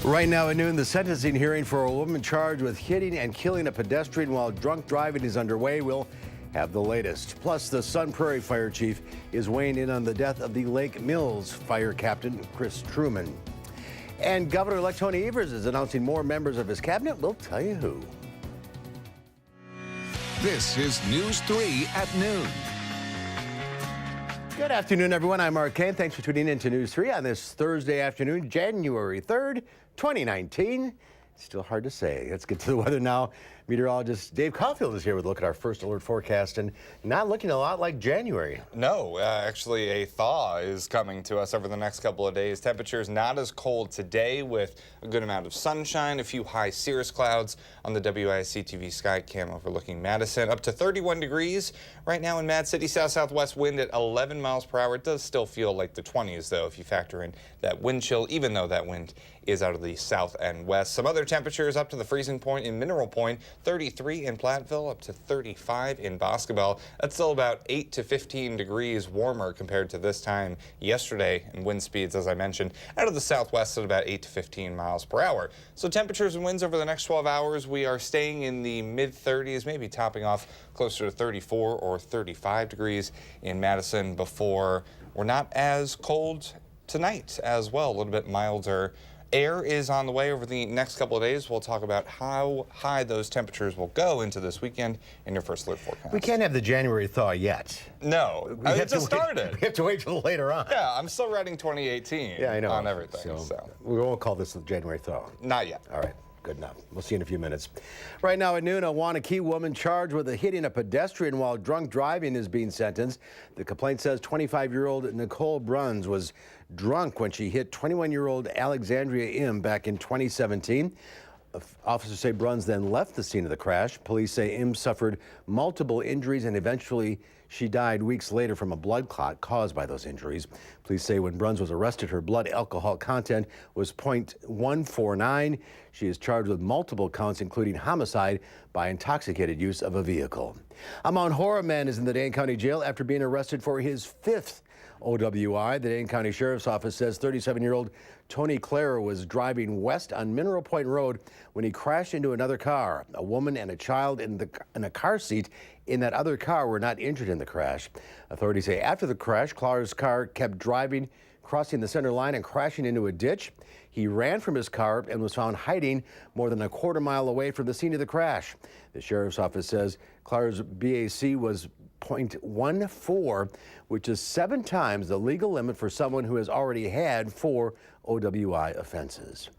Right now at noon, the sentencing hearing for a woman charged with hitting and killing a pedestrian while drunk driving is underway. We'll have the latest. Plus, the Sun Prairie Fire Chief is weighing in on the death of the Lake Mills Fire Captain, Chris Truman. And Governor-elect Tony Evers is announcing more members of his cabinet. We'll tell you who. This is News 3 at noon. Good afternoon, everyone. I'm Mark Kane. Thanks for tuning in to News 3 on this Thursday afternoon, January 3rd, 2019. Still hard to say. Let's get to the weather now. Meteorologist Dave Caulfield is here with a look at our first alert forecast, and not looking a lot like January. No, actually a thaw is coming to us over the next couple of days. Temperatures not as cold today with a good amount of sunshine, a few high cirrus clouds on the WISC-TV sky cam overlooking Madison. Up to 31 degrees right now in Mad City. South-southwest wind at 11 miles per hour. It does still feel like the 20s though if you factor in that wind chill, even though that wind is out of the south and west. Some other temperatures up to the freezing point in Mineral Point, 33 in Platteville, up to 35 in Boscobel. That's still about 8 to 15 degrees warmer compared to this time yesterday, and wind speeds, as I mentioned, out of the southwest at about 8 to 15 miles per hour. So temperatures and winds over the next 12 hours, we are staying in the mid-30s, maybe topping off closer to 34 or 35 degrees in Madison before we're not as cold tonight as well, a little bit milder. Air is on the way over the next couple of days. We'll talk about how high those temperatures will go into this weekend in your first alert forecast. We can't have the January thaw yet. No, it just started. We have to wait till later on. Yeah, I'm still writing 2018 yeah, I know. on everything. So we won't call this the January thaw. Not yet. All right. Good enough. We'll see you in a few minutes. Right now at noon, a Wanakee woman charged with hitting a pedestrian while drunk driving is being sentenced. The complaint says 25-year-old Nicole Bruns was drunk when she hit 21-year-old Alexandria Im back in 2017. Officers say Bruns then left the scene of the crash. Police say Im suffered multiple injuries and eventually she died weeks later from a blood clot caused by those injuries. Police say when Bruns was arrested, her blood alcohol content was 0.149. She is charged with multiple counts, including homicide by intoxicated use of a vehicle. A Mount Horeb man is in the Dane County Jail after being arrested for his fifth OWI. The Dane County Sheriff's Office says 37-year-old Tony Clare was driving west on Mineral Point Road when he crashed into another car. A woman and a child in a car seat in that other car were not injured in the crash. Authorities say after the crash, Clare's car kept driving, crossing the center line and crashing into a ditch. He ran from his car and was found hiding more than a quarter mile away from the scene of the crash. The Sheriff's Office says Clare's BAC was 0.14, which is 7 times the legal limit for someone who has already had 4 OWI offenses.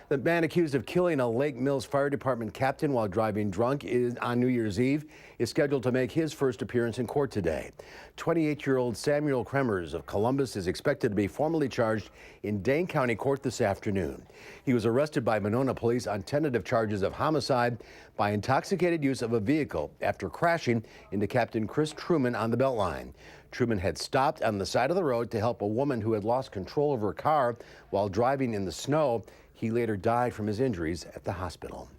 The man accused of killing a Lake Mills Fire Department captain while driving drunk on New Year's Eve is scheduled to make his first appearance in court today. 28-year-old Samuel Kremers of Columbus is expected to be formally charged in Dane County Court this afternoon. He was arrested by Monona police on tentative charges of homicide by intoxicated use of a vehicle after crashing into Captain Chris Truman on the Beltline. Truman had stopped on the side of the road to help a woman who had lost control of her car while driving in the snow. He later died from his injuries at the hospital.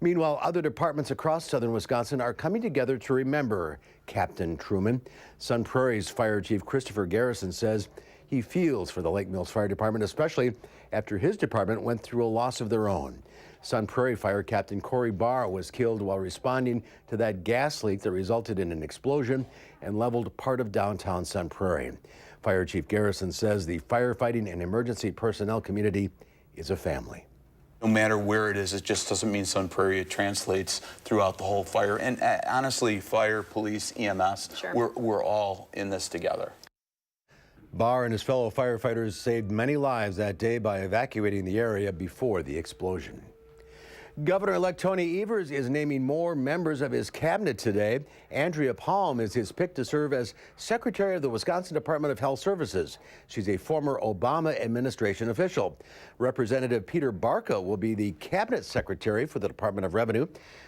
Meanwhile, other departments across southern Wisconsin are coming together to remember Captain Truman. Sun Prairie's Fire Chief Christopher Garrison says he feels for the Lake Mills Fire Department, especially after his department went through a loss of their own. Sun Prairie Fire Captain Corey Barr was killed while responding to that gas leak that resulted in an explosion and leveled part of downtown Sun Prairie. Fire Chief Garrison says the firefighting and emergency personnel community is a family. No matter where it is, it just doesn't mean Sun Prairie. It translates throughout the whole fire. And honestly, fire, police, EMS, sure, we're all in this together. Barr and his fellow firefighters saved many lives that day by evacuating the area before the explosion. Governor-elect Tony Evers is naming more members of his cabinet today. Andrea Palm is his pick to serve as Secretary of the Wisconsin Department of Health Services. She's a former Obama administration official. Representative Peter Barca will be the Cabinet Secretary for the Department of Revenue.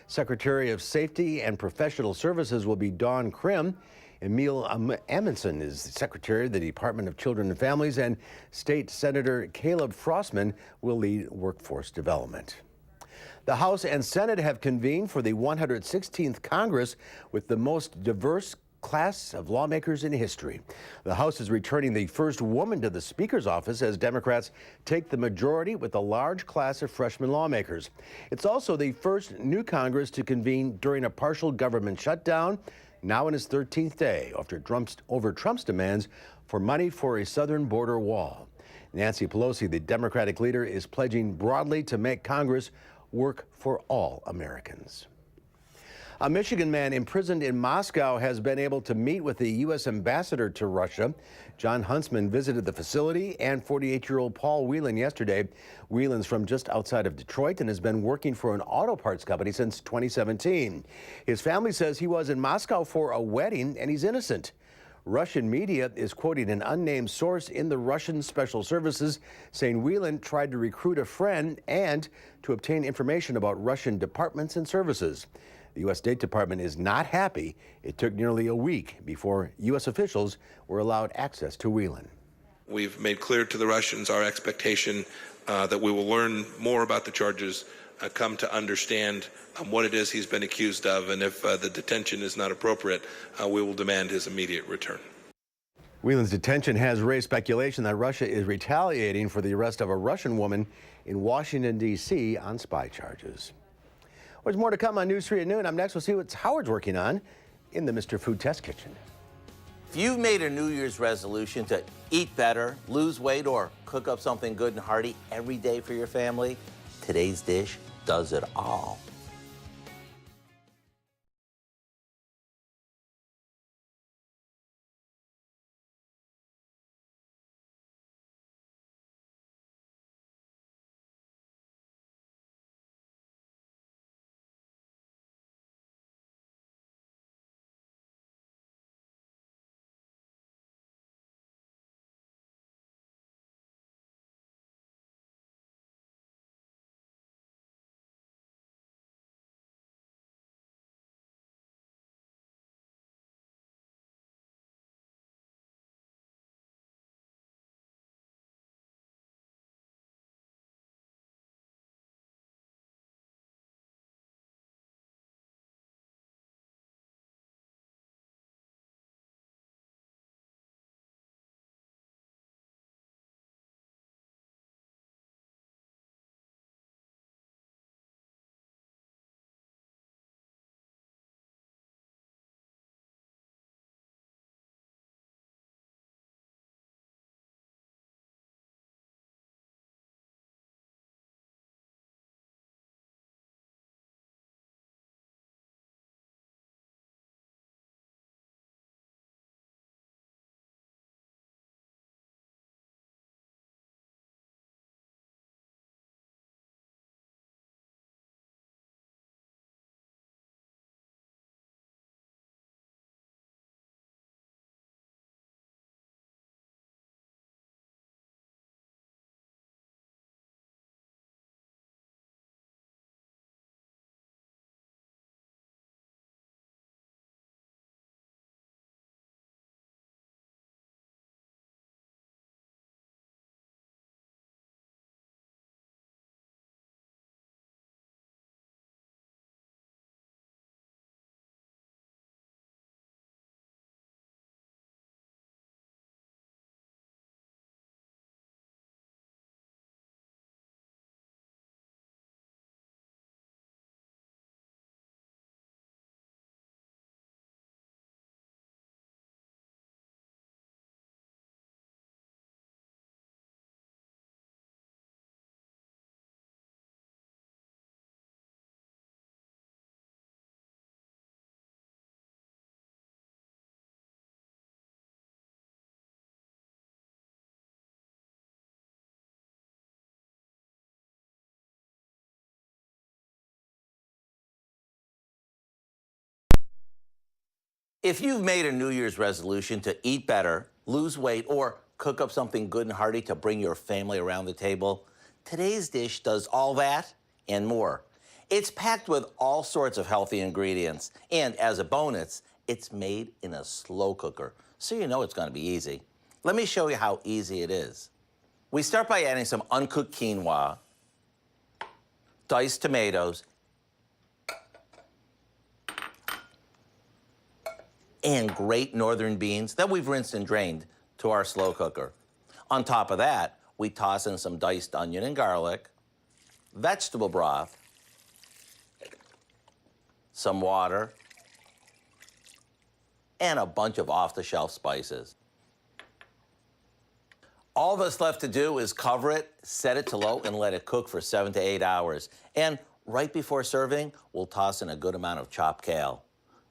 Secretary of Safety and Professional Services will be Dawn Krim. Emil Amundsen is the Secretary of the Department of Children and Families, and State Senator Caleb Frostman will lead workforce development. The House and Senate have convened for the 116th Congress with the most diverse class of lawmakers in history. The House is returning the first woman to the Speaker's office as Democrats take the majority with a large class of freshman lawmakers. It's also the first new Congress to convene during a partial government shutdown, now in its 13th day over Trump's demands for money for a southern border wall. Nancy Pelosi, the Democratic leader, is pledging broadly to make Congress work for all Americans. A Michigan man imprisoned in Moscow has been able to meet with the U.S. ambassador to Russia. John Huntsman visited the facility and 48-year-old Paul Whelan yesterday. Whelan's from just outside of Detroit and has been working for an auto parts company since 2017. His family says he was in Moscow for a wedding and he's innocent. Russian media is quoting an unnamed source in the Russian Special Services saying Whelan tried to recruit a friend and to obtain information about Russian departments and services. The U.S. State Department is not happy. It took nearly a week before U.S. officials were allowed access to Whelan. We've made clear to the Russians our expectation that we will learn more about the charges, come to understand what it is he's been accused of, and if the detention is not appropriate, we will demand his immediate return. Whelan's detention has raised speculation that Russia is retaliating for the arrest of a Russian woman in Washington, D.C. on spy charges. There's more to come on News 3 at noon. Up next, we'll see what Howard's working on in the Mr. Food Test Kitchen. If you've made a New Year's resolution to eat better, lose weight, or cook up something good and hearty every day for your family, today's dish does it all. If you've made a New Year's resolution to eat better, lose weight, or cook up something good and hearty to bring your family around the table, today's dish does all that and more. It's packed with all sorts of healthy ingredients, and as a bonus, it's made in a slow cooker, so you know it's going to be easy. Let me show you how easy it is. We start by adding some uncooked quinoa, diced tomatoes, and great northern beans that we've rinsed and drained to our slow cooker. On top of that, we toss in some diced onion and garlic, vegetable broth, some water, and a bunch of off-the-shelf spices. All that's left to do is cover it, set it to low, and let it cook for 7 to 8 hours. And right before serving, we'll toss in a good amount of chopped kale.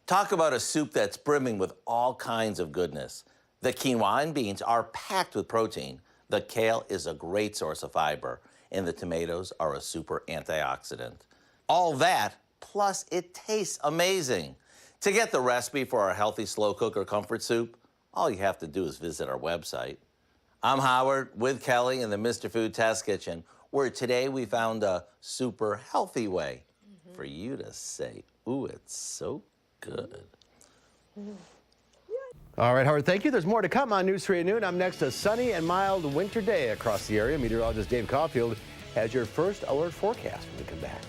Talk about a soup that's brimming with all kinds of goodness. The quinoa and beans are packed with protein. The kale is a great source of fiber, and the tomatoes are a super antioxidant. All that, plus it tastes amazing. To get the recipe for our healthy slow cooker comfort soup, all you have to do is visit our website. I'm Howard with Kelly in the Mr. Food Test Kitchen, where today we found a super healthy way for you to say, ooh, it's so good. All right, Howard, thank you. There's more to come on News 3 at noon. I'm next. A sunny and mild winter day across the area. Meteorologist Dave Caulfield has your first alert forecast when we come back.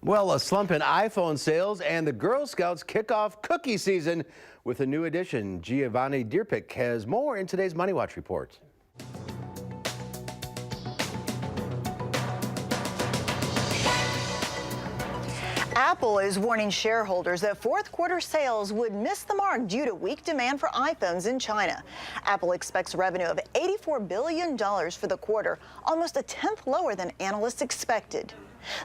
Well, a slump in iPhone sales and the Girl Scouts kick off cookie season with a new addition. Giovanni Dierpick has more in today's Money Watch report. Apple is warning shareholders that fourth quarter sales would miss the mark due to weak demand for iPhones in China. Apple expects revenue of $84 billion for the quarter, almost a tenth lower than analysts expected.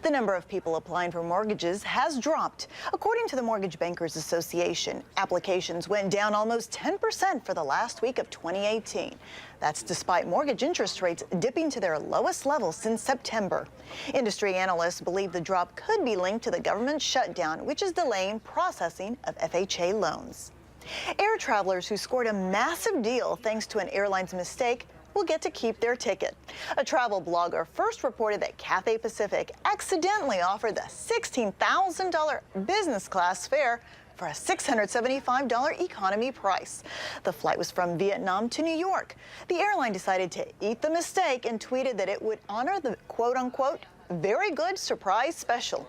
The number of people applying for mortgages has dropped. According to the Mortgage Bankers Association, applications went down almost 10% for the last week of 2018. That's despite mortgage interest rates dipping to their lowest level since September. Industry analysts believe the drop could be linked to the government shutdown, which is delaying processing of FHA loans. Air travelers who scored a massive deal thanks to an airline's mistake will get to keep their ticket. A travel blogger first reported that Cathay Pacific accidentally offered the $16,000 business class fare for a $675 economy price. The flight was from Vietnam to New York. The airline decided to eat the mistake and tweeted that it would honor the quote-unquote very good surprise special.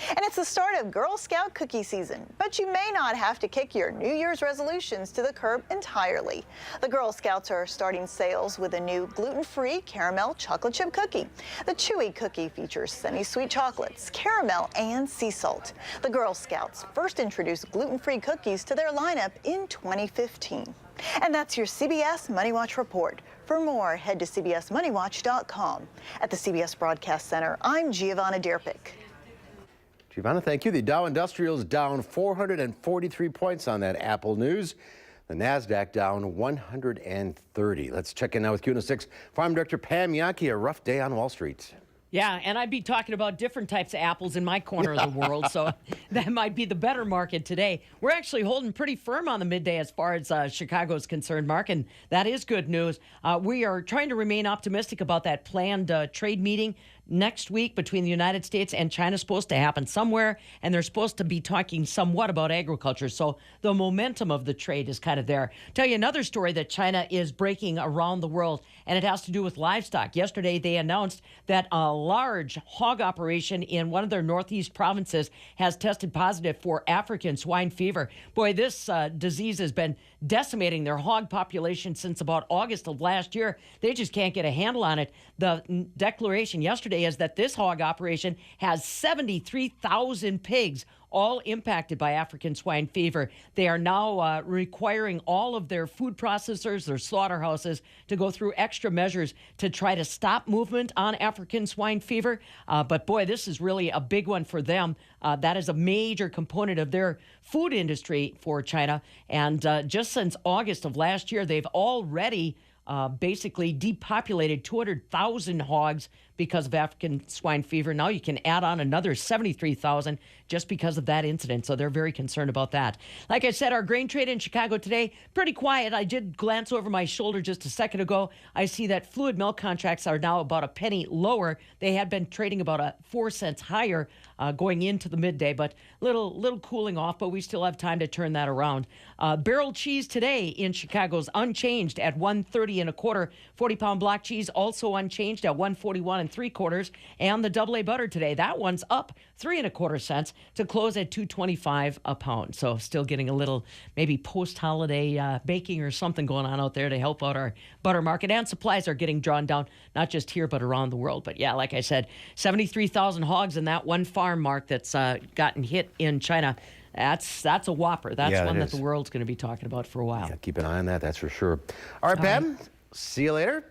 And it's the start of Girl Scout cookie season, but you may not have to kick your New Year's resolutions to the curb entirely. The Girl Scouts are starting sales with a new gluten-free caramel chocolate chip cookie. The chewy cookie features semi-sweet chocolates, caramel, and sea salt. The Girl Scouts first introduced gluten-free cookies to their lineup in 2015. And that's your CBS Money Watch report. For more, head to cbsmoneywatch.com. At the CBS Broadcast Center, I'm Giovanna Derpick. Giovanna, thank you. The Dow Industrials down 443 points on that Apple news. The NASDAQ down 130. Let's check in now with Q6 Farm Director Pam Yankee. A rough day on Wall Street. Yeah, and I'd be talking about different types of apples in my corner of the world, so that might be the better market today. We're actually holding pretty firm on the midday as far as Chicago is concerned, Mark, and that is good news. We are trying to remain optimistic about that planned trade meeting next week between the United States and China. Is supposed to happen somewhere, and they're supposed to be talking somewhat about agriculture. So the momentum of the trade is kind of there. Tell you another story that China is breaking around the world, and it has to do with livestock. Yesterday, they announced that a large hog operation in one of their northeast provinces has tested positive for African swine fever. Boy, this disease has been decimating their hog population since about August of last year. They just can't get a handle on it. The declaration yesterday is that this hog operation has 73,000 pigs, all impacted by African swine fever. They are now requiring all of their food processors, their slaughterhouses, to go through extra measures to try to stop movement on African swine fever. But boy, this is really a big one for them. That is a major component of their food industry for China. And just since August of last year, they've already basically depopulated 200,000 hogs because of African swine fever. Now you can add on another 73,000 just because of that incident. So they're very concerned about that. Like I said, our grain trade in Chicago today, pretty quiet. I did glance over my shoulder just a second ago. I see that fluid milk contracts are now about a penny lower. They had been trading about 4 cents higher going into the midday, but little cooling off, but we still have time to turn that around. Barrel cheese today in Chicago is unchanged at $1.30 1/4. 40-pound block cheese also unchanged at $1.41 3/4. And the AA butter today, that one's up 3 1/4 cents to close at $2.25 a pound. So still getting a little maybe post-holiday baking or something going on out there to help out our butter market. And supplies are getting drawn down, not just here, but around the world. But yeah, like I said, 73,000 hogs in that one farm, Mark, that's gotten hit in China. That's a whopper. That's one that the world's going to be talking about for a while. Yeah, keep an eye on that, that's for sure. All right, Pam, see you later.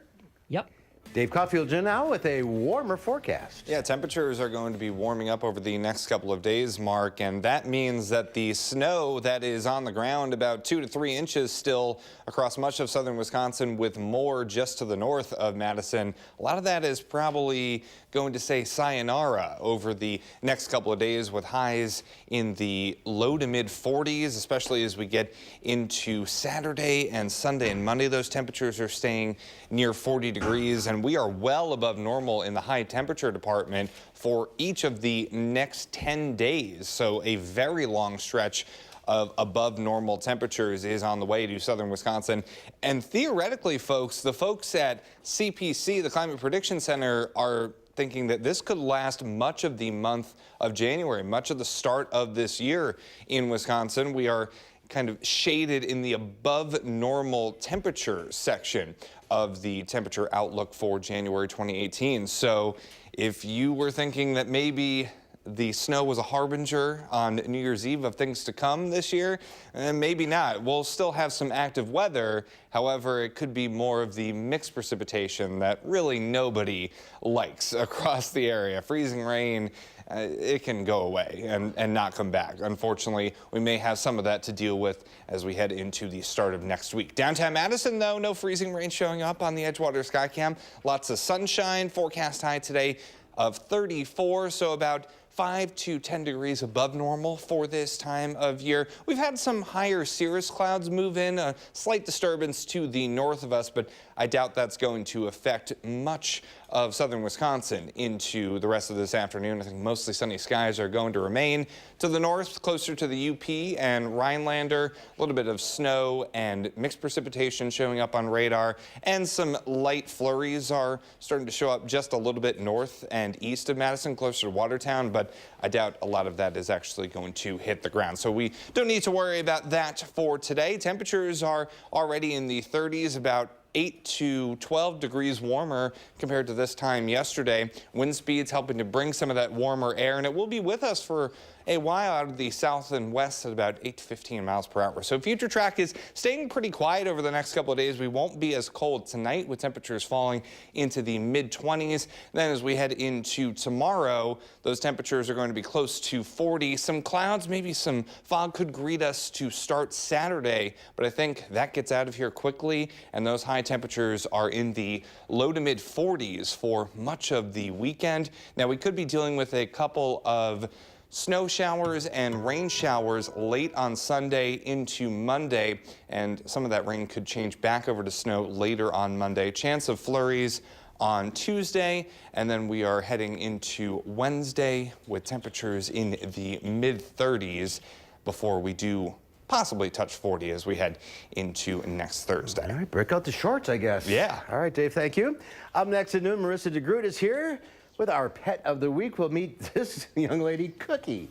Yep. Dave Caulfield now with a warmer forecast. Yeah, temperatures are going to be warming up over the next couple of days, Mark, and that means that the snow that is on the ground, about 2 to 3 inches still across much of southern Wisconsin, with more just to the north of Madison. A lot of that is probably going to say sayonara over the next couple of days, with highs in the low to mid 40s, especially as we get into Saturday and Sunday and Monday. Those temperatures are staying near 40 degrees, and we are well above normal in the high temperature department for each of the next 10 days. So a very long stretch of above normal temperatures is on the way to southern Wisconsin. And theoretically, folks, the folks at CPC, the Climate Prediction Center, are thinking that this could last much of the month of January, much of the start of this year in Wisconsin. We are kind of shaded in the above normal temperature section of the temperature outlook for January 2018. So if you were thinking that maybe the snow was a harbinger on New Year's Eve of things to come this year, maybe not. We'll still have some active weather. However, it could be more of the mixed precipitation that really nobody likes across the area. Freezing rain, it can go away and not come back. Unfortunately, we may have some of that to deal with as we head into the start of next week. Downtown Madison, though, no freezing rain showing up on the Edgewater Skycam. Lots of sunshine. Forecast high today of 34, so about 5 to 10 degrees above normal for this time of year. We've had some higher cirrus clouds move in, a slight disturbance to the north of us, but I doubt that's going to affect much of southern Wisconsin into the rest of this afternoon. I think mostly sunny skies are going to remain. To the north, closer to the UP and Rhinelander, a little bit of snow and mixed precipitation showing up on radar, and some light flurries are starting to show up just a little bit north and east of Madison, closer to Watertown, but I doubt a lot of that is actually going to hit the ground. So we don't need to worry about that for today. Temperatures are already in the 30s, about 8 to 12 degrees warmer compared to this time yesterday. Wind speeds helping to bring some of that warmer air, and it will be with us for a while out of the south and west at about 8 to 15 miles per hour. So future track is staying pretty quiet over the next couple of days. We won't be as cold tonight with temperatures falling into the mid-20s. Then as we head into tomorrow, those temperatures are going to be close to 40. Some clouds, maybe some fog could greet us to start Saturday, but I think that gets out of here quickly, and those high temperatures are in the low to mid-40s for much of the weekend. Now we could be dealing with a couple of snow showers and rain showers late on Sunday into Monday, and some of that rain could change back over to snow later on Monday. Chance of flurries on Tuesday, and then we are heading into Wednesday with temperatures in the mid-30s before we do possibly touch 40 as we head into next Thursday. All right, break out the shorts, I guess. Yeah. All right, Dave, thank you. Up next at noon, Marissa DeGroot is here with our pet of the week. We'll meet this young lady, Cookie.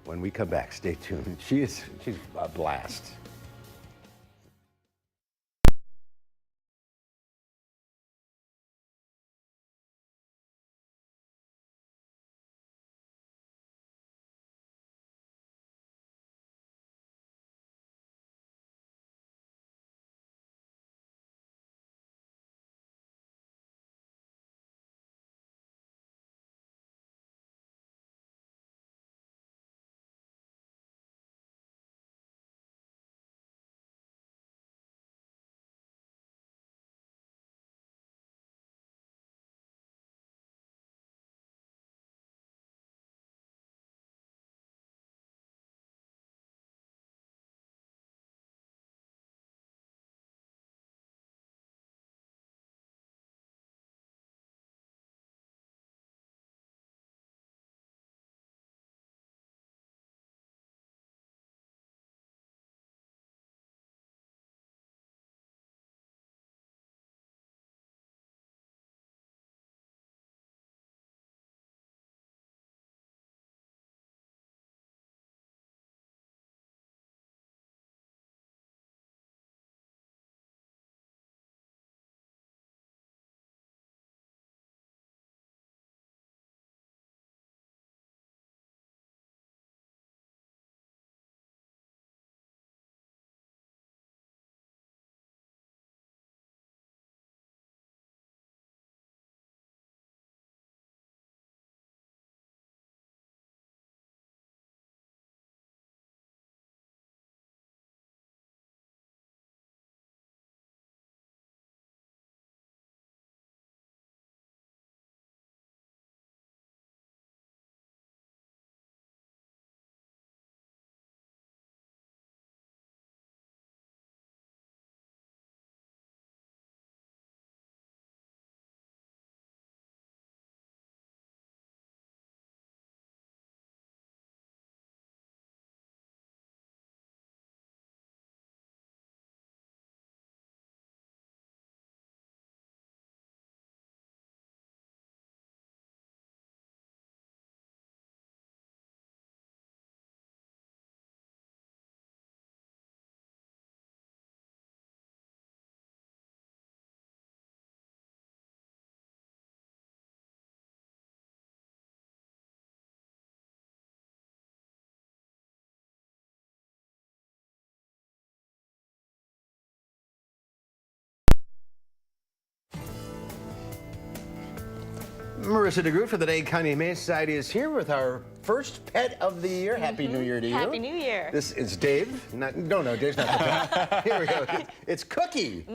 When we come back, stay tuned. She's a blast. Marissa DeGroot for the Dade County Humane Society is here with our first pet of the year. Happy New Year to you. Happy New Year. This is Dave. No, Dave's not the pet. Here we go. It's Cookie.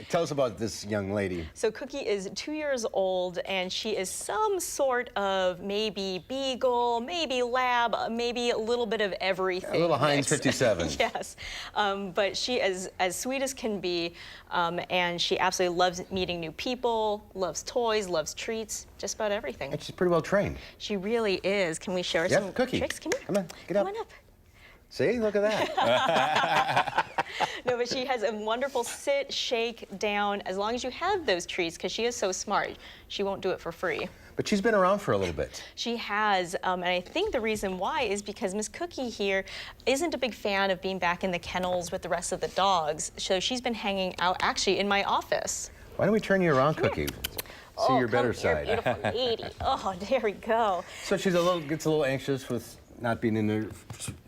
Tell us about this young lady. So Cookie is 2 years old, and she is some sort of maybe beagle, maybe lab, maybe a little bit of everything. A little Heinz 57. Yes, but she is as sweet as can be, and she absolutely loves meeting new people, loves toys, loves treats, just about everything. And she's pretty well trained. She really is. Can we show her some Cookie. tricks? Come here. Come on, get up. Come on up. See, look at that. No, but she has a wonderful sit, shake, down, as long as you have those treats, because she is so smart. She won't do it for free. But she's been around for a little bit. She has, and I think the reason why is because Miss Cookie here isn't a big fan of being back in the kennels with the rest of the dogs, so she's been hanging out actually in my office. Why don't we turn you around, Cookie? See your better side. Beautiful lady. Oh, there we go. So she's gets a little anxious with not being in their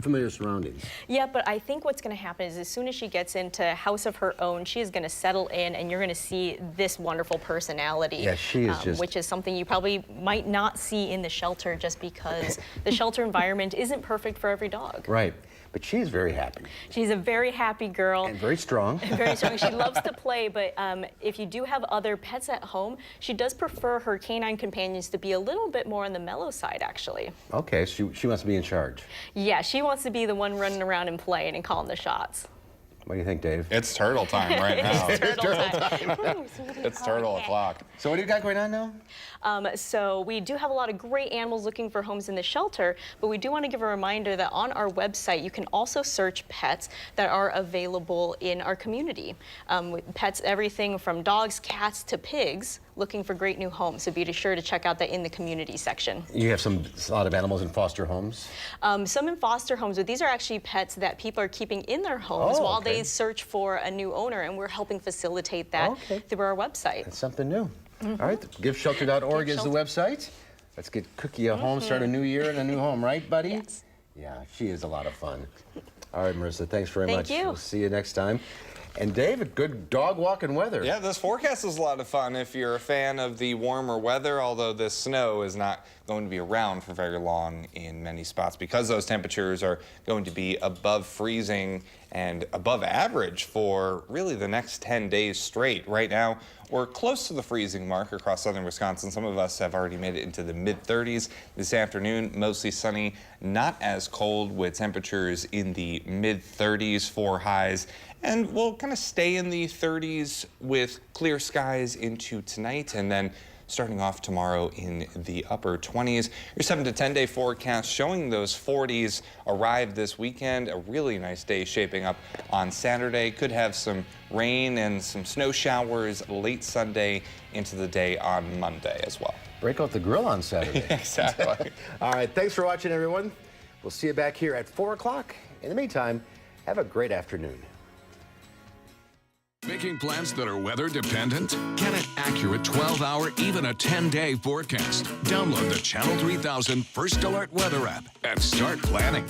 familiar surroundings. Yeah, but I think what's going to happen is as soon as she gets into a house of her own, she is going to settle in, and you're going to see this wonderful personality. Yeah, she is just... Which is something you probably might not see in the shelter, just because the shelter environment isn't perfect for every dog. Right. But she's very happy. She's a very happy girl. And very strong. Very strong. She loves to play, but if you do have other pets at home, she does prefer her canine companions to be a little bit more on the mellow side, actually. Okay, she wants to be in charge. Yeah, she wants to be the one running around and playing and calling the shots. What do you think, Dave? It's turtle time right now. It's turtle time. It's turtle o'clock. So what do you got going on now? So we do have a lot of great animals looking for homes in the shelter, but we do want to give a reminder that on our website you can also search pets that are available in our community. Pets, everything from dogs, cats to pigs, looking for great new homes. So be sure to check out that in the community section. You have a lot of animals in foster homes? Some in foster homes, but these are actually pets that people are keeping in their homes while they search for a new owner, and we're helping facilitate that through our website. That's something new. All right, giveshelter.org is the website. Let's get Cookie a home, start a new year in a new home, right, buddy? Yes. Yeah, she is a lot of fun. All right, Marissa, thanks very much. Thank you. We'll see you next time. And David, good dog walking weather. Yeah, this forecast is a lot of fun if you're a fan of the warmer weather, although this snow is not going to be around for very long in many spots because those temperatures are going to be above freezing and above average for really the next 10 days straight. Right now, we're close to the freezing mark across southern Wisconsin. Some of us have already made it into the mid-30s. This afternoon, mostly sunny, not as cold with temperatures in the mid-30s for highs. And we'll kind of stay in the 30s with clear skies into tonight, and then starting off tomorrow in the upper 20s. Your 7 to 10 day forecast showing those 40s arrive this weekend. A really nice day shaping up on Saturday. Could have some rain and some snow showers late Sunday into the day on Monday as well. Break out the grill on Saturday. Exactly. All right, thanks for watching, everyone. We'll see you back here at 4 o'clock. In the meantime, have a great afternoon. Making plans that are weather dependent? Get an accurate 12-hour, even a 10-day forecast. Download the Channel 3000 First Alert Weather app and start planning.